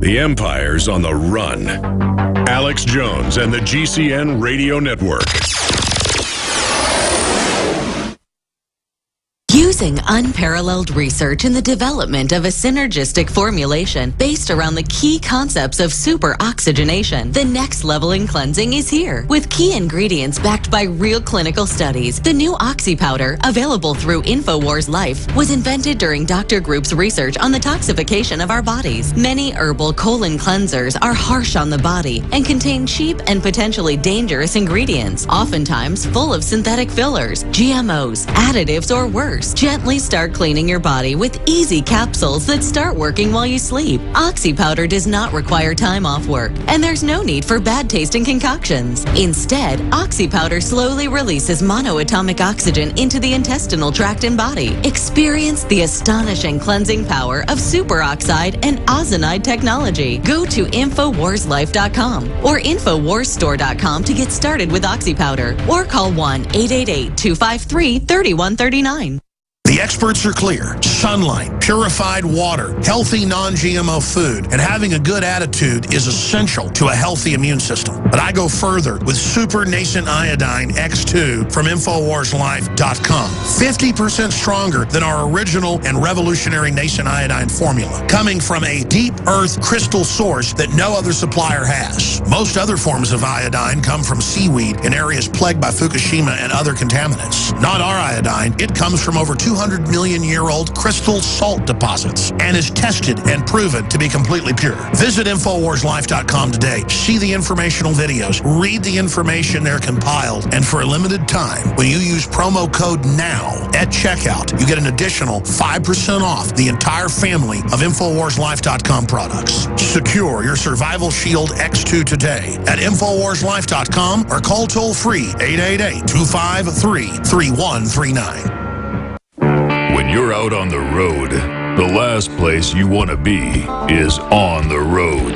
The Empire's on the run. Alex Jones and the GCN Radio Network. Using unparalleled research in the development of a synergistic formulation based around the key concepts of super oxygenation, the next level in cleansing is here. With key ingredients backed by real clinical studies, the new Oxy Powder, available through InfoWars Life, was invented during Dr. Group's research on the toxification of our bodies. Many herbal colon cleansers are harsh on the body and contain cheap and potentially dangerous ingredients, oftentimes full of synthetic fillers, GMOs, additives, or worse. Gently start cleaning your body with easy capsules that start working while you sleep. Oxy Powder does not require time off work, and there's no need for bad-tasting concoctions. Instead, Oxy Powder slowly releases monoatomic oxygen into the intestinal tract and body. Experience the astonishing cleansing power of superoxide and ozonide technology. Go to InfoWarsLife.com or InfoWarsStore.com to get started with Oxy Powder, or call 1-888-253-3139. The experts are clear. Sunlight, purified water, healthy non-GMO food, and having a good attitude is essential to a healthy immune system. But I go further with Super Nascent Iodine X2 from InfoWarsLife.com. 50% stronger than our original and revolutionary Nascent Iodine formula, coming from a deep earth crystal source that no other supplier has. Most other forms of iodine come from seaweed in areas plagued by Fukushima and other contaminants. Not our iodine. It comes from over 200-million-year-old crystal salt deposits and is tested and proven to be completely pure. Visit InfoWarsLife.com today. See the informational videos. Read the information they're compiled. And for a limited time, when you use promo code NOW at checkout, you get an additional 5% off the entire family of InfoWarsLife.com products. Secure your Survival Shield X2 today at InfoWarsLife.com or call toll-free 888-253-3139. When you're out on the road, the last place you want to be is on the road.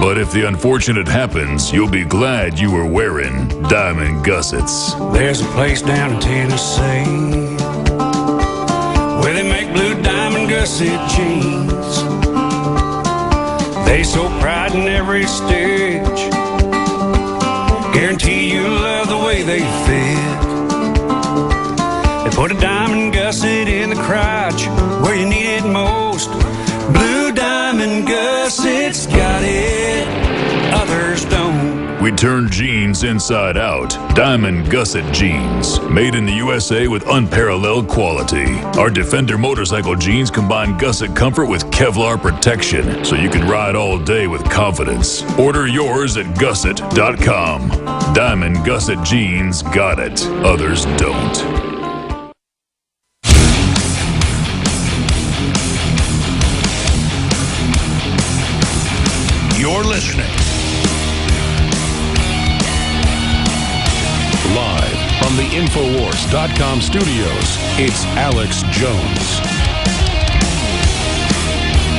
But if the unfortunate happens, you'll be glad you were wearing diamond gussets. There's a place down in Tennessee where they make blue diamond gusset jeans. They so pride in every stitch, guarantee you love the way they fit. They put a diamond gusset in the crotch where you need it most. Blue diamond gussets got it, others don't. We turn jeans inside out. Diamond gusset jeans, made in the USA with unparalleled quality. Our Defender motorcycle jeans combine gusset comfort with Kevlar protection, so you can ride all day with confidence. Order yours at gusset.com. Diamond gusset jeans got it, others don't. You're listening. Live from the Infowars.com studios, it's Alex Jones.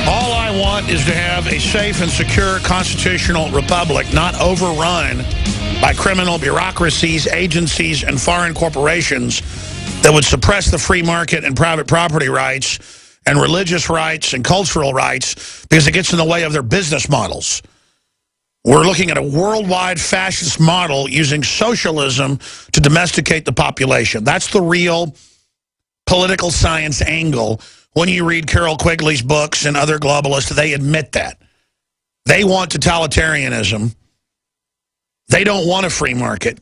All I want is to have a safe and secure constitutional republic, not overrun by criminal bureaucracies, agencies, and foreign corporations that would suppress the free market and private property rights and religious rights and cultural rights because it gets in the way of their business models. We're looking at a worldwide fascist model using socialism to domesticate the population. That's the real political science angle. When you read Carol Quigley's books and other globalists, they admit that. They want totalitarianism. They don't want a free market.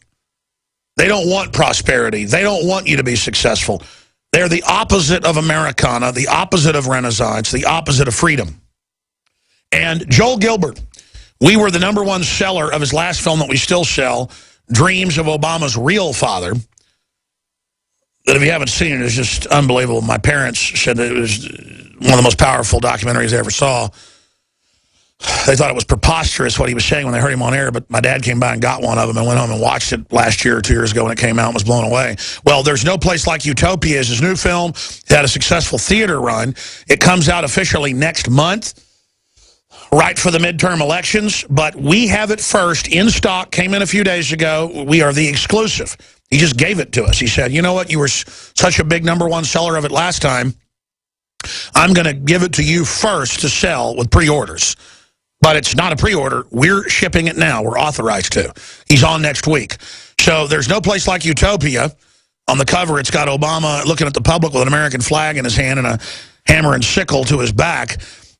They don't want prosperity. They don't want you to be successful. They're the opposite of Americana, the opposite of Renaissance, the opposite of freedom. And Joel Gilbert, we were the #1 seller of his last film that we still sell, Dreams of Obama's Real Father. That if you haven't seen it, it's just unbelievable. My parents said it was one of the most powerful documentaries they ever saw. They thought it was preposterous what he was saying when they heard him on air, but my dad came by and got one of them and went home and watched it last year or 2 years ago when it came out and was blown away. Well, There's No Place Like Utopia is his new film. It had a successful theater run. It comes out officially next month, right for the midterm elections, but we have it first in stock, came in a few days ago. We are the exclusive. He just gave it to us. He said, you know what, you were such a big #1 seller of it last time. I'm going to give it to you first to sell with pre-orders. But it's not a pre-order. We're shipping it now. We're authorized to. He's on next week. So there's no place like Utopia. On the cover, it's got Obama looking at the public with an American flag in his hand and a hammer and sickle to his back.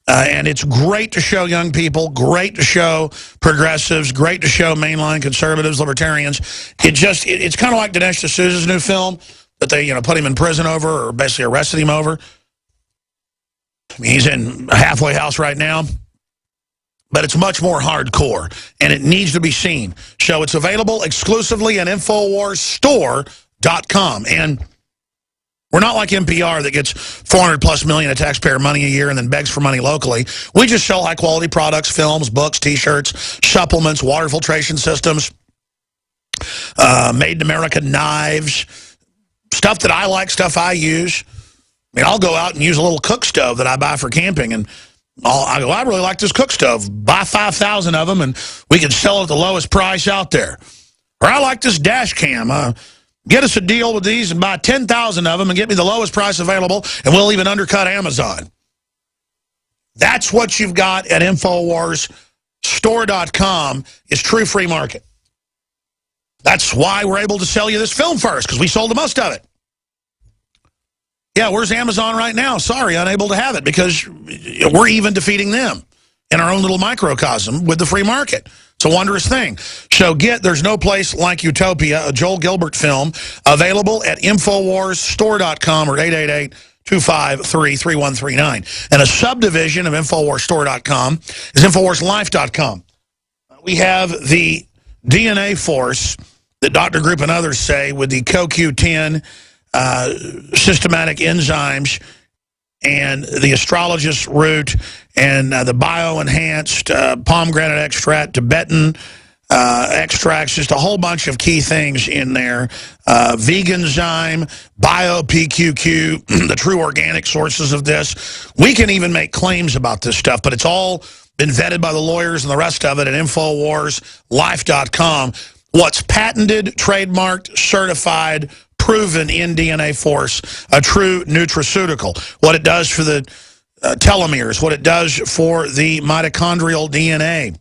And it's great to show young people, great to show progressives, great to show mainline conservatives, libertarians. It's kind of like Dinesh D'Souza's new film that they put him in prison over, or basically arrested him over. I mean, he's in a halfway house right now. But it's much more hardcore, and it needs to be seen. So it's available exclusively at InfoWarsStore.com. And we're not like NPR that gets $400+ million of taxpayer money a year and then begs for money locally. We just sell high-quality products, films, books, T-shirts, supplements, water filtration systems, made-in-America knives, stuff that I like, stuff I use. I mean, I'll go out and use a little cook stove that I buy for camping, and I go, I really like this cook stove. Buy 5,000 of them, and we can sell it at the lowest price out there. Or I like this dash cam. Get us a deal with these and buy 10,000 of them and get me the lowest price available, and we'll even undercut Amazon. That's what you've got at InfoWarsStore.com is true free market. That's why we're able to sell you this film first, because we sold the most of it. Yeah, where's Amazon right now? Sorry, unable to have it, because we're even defeating them in our own little microcosm with the free market. It's a wondrous thing. So there's no place like Utopia, a Joel Gilbert film, available at InfoWarsStore.com or 888-253-3139. And a subdivision of InfoWarsStore.com is InfoWarsLife.com. We have the DNA force that Dr. Group and others say with the CoQ10 systematic enzymes and the astrologist root and the bioenhanced pomegranate extract, Tibetan extracts, just a whole bunch of key things in there. Veganzyme, bio-PQQ, the true organic sources of this. We can even make claims about this stuff, but it's all been vetted by the lawyers and the rest of it at InfoWarsLife.com. What's patented, trademarked, certified, proven in DNA Force, a true nutraceutical. What it does for the telomeres, what it does for the mitochondrial DNA,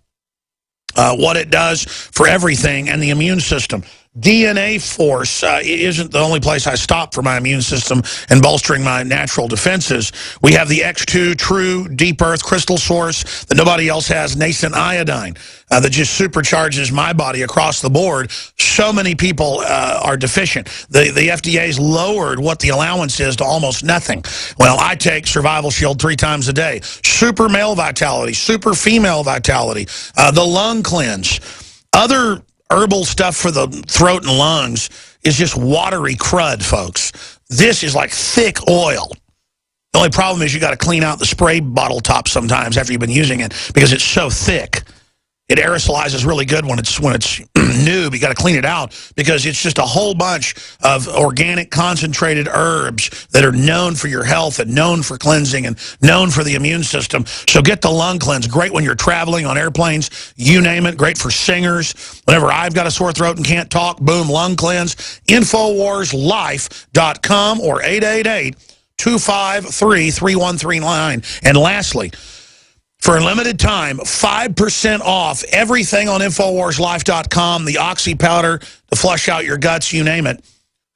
what it does for everything, and the immune system. DNA Force isn't the only place I stop for my immune system and bolstering my natural defenses. We have the X2 True Deep Earth Crystal Source that nobody else has, nascent iodine, that just supercharges my body across the board. So many people are deficient. The FDA's lowered what the allowance is to almost nothing. Well, I take Survival Shield 3 times a day. Super male vitality, super female vitality, the lung cleanse. Other herbal stuff for the throat and lungs is just watery crud, folks. This is like thick oil. The only problem is you got to clean out the spray bottle top sometimes after you've been using it because it's so thick. It aerosolizes really good when it's new. You got to clean it out because it's just a whole bunch of organic concentrated herbs that are known for your health and known for cleansing and known for the immune system. So get the lung cleanse. Great when you're traveling on airplanes, you name it. Great for singers. Whenever I've got a sore throat and can't talk, boom, lung cleanse. InfoWarsLife.com or 888-253-3139. And lastly, for a limited time, 5% off everything on InfoWarsLife.com, the Oxy powder to flush out your guts, you name it,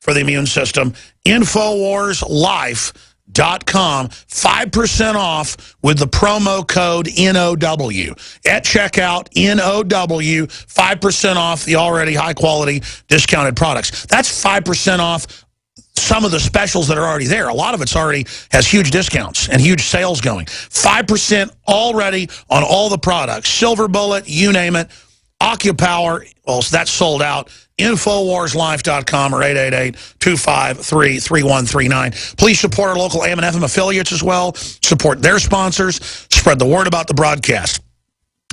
for the immune system. InfoWarsLife.com, 5% off with the promo code NOW. At checkout, NOW, 5% off the already high-quality discounted products. That's 5% off some of the specials that are already there. A lot of it's already has huge discounts and huge sales going. 5% already on all the products. Silver Bullet, you name it. OcuPower, well, that's sold out. InfoWarsLife.com or 888-253-3139. Please support our local AM and FM affiliates as well. Support their sponsors. Spread the word about the broadcast.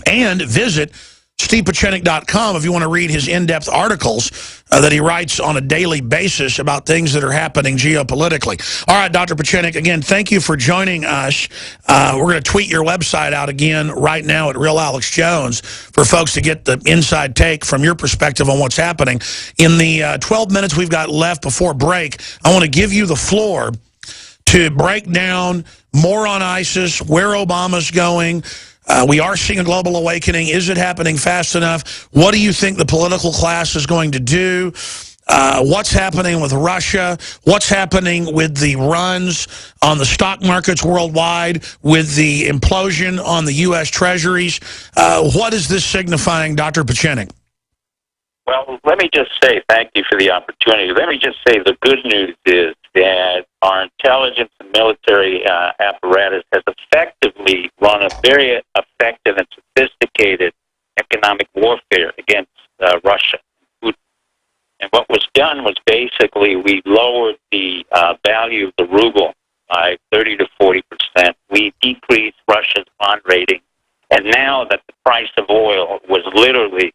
And visit StevePieczenik.com if you want to read his in-depth articles that he writes on a daily basis about things that are happening geopolitically. All right, Dr. Pieczenik, again, thank you for joining us. We're going to tweet your website out again right now at Real Alex Jones for folks to get the inside take from your perspective on what's happening. In the 12 minutes we've got left before break, I want to give you the floor to break down more on ISIS, where Obama's going. We are seeing a global awakening. Is it happening fast enough? What do you think the political class is going to do? What's happening with Russia? What's happening with the runs on the stock markets worldwide, with the implosion on the U.S. Treasuries? What is this signifying, Dr. Pieczenik? Well, let me just say thank you for the opportunity. Let me just say the good news is that our intelligence and military apparatus has effectively run a very effective and sophisticated economic warfare against Russia. And what was done was basically we lowered the value of the ruble by 30 to 40%. We decreased Russia's bond rating. And now that the price of oil was literally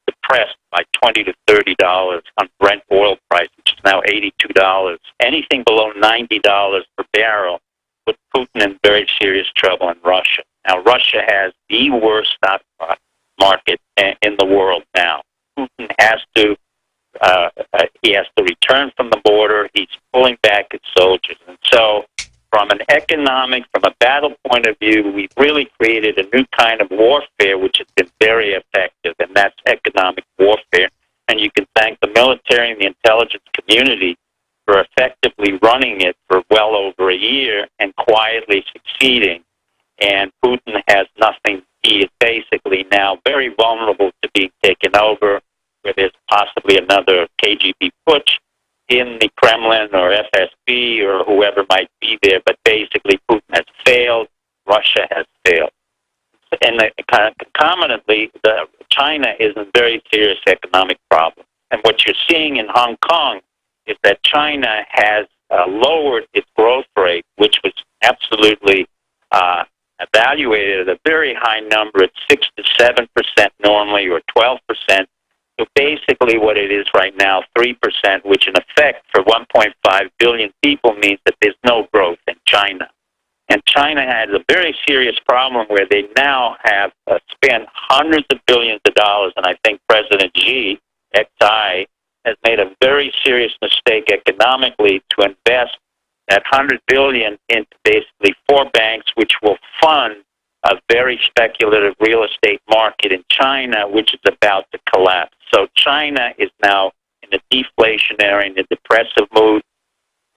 depressed by $20 to $30 on Brent oil price, which is now $82. Anything below $90 per barrel put Putin in very serious trouble in Russia. Now, Russia has the worst stock market in the world now. Putin has to return from the border. He's pulling back his soldiers. And so from an economic, from a battle point of view, we've really created a new kind of warfare which has been very effective, and that's economic warfare. And you can thank the military and the intelligence community for effectively running it for well over a year and quietly succeeding. And Putin has nothing. He is basically now very vulnerable to being taken over, where there's possibly another KGB putsch in the Kremlin or FSB or whoever might be there, but basically Putin has failed, Russia has failed. And concomitantly, China is in very serious economic problem. And what you're seeing in Hong Kong is that China has lowered its growth rate, which was absolutely evaluated at a very high number at 6 to 7% normally, or 12%. So basically what it is right now, 3%, which in effect for 1.5 billion people means that there's no growth in China. And China has a very serious problem where they now have spent hundreds of billions of dollars, and I think President Xi, XI, has made a very serious mistake economically to invest that $100 billion into basically 4 banks, which will fund a very speculative real estate market in China, which is about to collapse. So China is now in a deflationary and a depressive mood.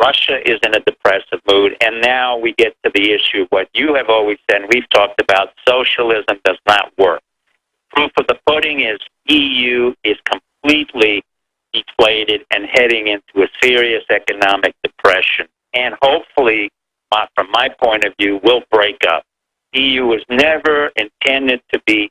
Russia is in a depressive mood. And now we get to the issue of what you have always said, and we've talked about, socialism does not work. Proof of the pudding is EU is completely deflated and heading into a serious economic depression. And hopefully, from my point of view, will break up. EU was never intended to be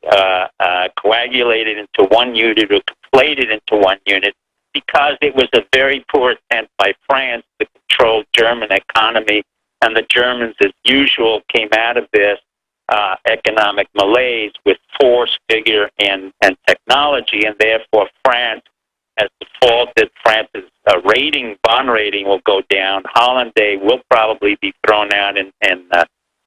coagulated into one unit or conflated into one unit, because it was a very poor attempt by France to control German economy, and the Germans, as usual, came out of this economic malaise with force, vigor, and technology, and therefore France has defaulted. France's bond rating will go down. Hollandaise will probably be thrown out and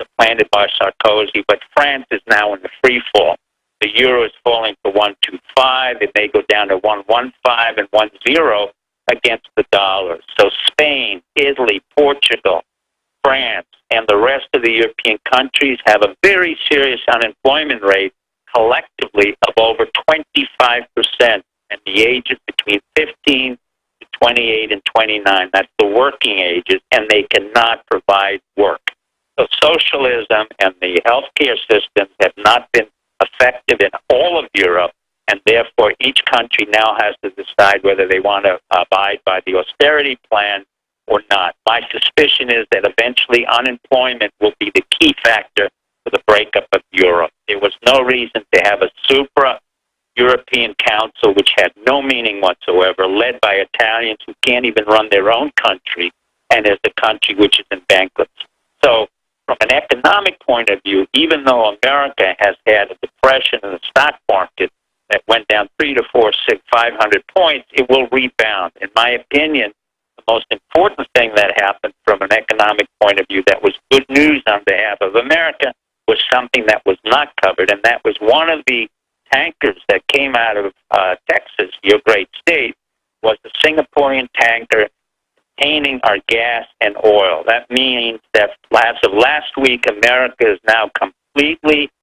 supplanted by Sarkozy, but France is now in the free fall. The euro is falling to 1.25. It may go down to 1.15 and 1.0 against the dollar. So Spain, Italy, Portugal, France, and the rest of the European countries have a very serious unemployment rate collectively of over 25%, and the ages between 15 to 28 and 29. That's the working ages, and they cannot provide work. So socialism and the healthcare systems have not been effective in all of Europe, and therefore each country now has to decide whether they want to abide by the austerity plan or not. My suspicion is that eventually unemployment will be the key factor for the breakup of Europe. There was no reason to have a European Council, which had no meaning whatsoever, led by Italians who can't even run their own country, and is a country which is in bankruptcy. So from an economic point of view, even though America has had a depression in the stock market that went down 500 points, it will rebound. In my opinion, the most important thing that happened from an economic point of view that was good news on behalf of America was something that was not covered, and that was one of the tankers that came out of Texas, your great state, was the Singaporean tanker maintaining our gas and oil. That means that as of last week, America is now completely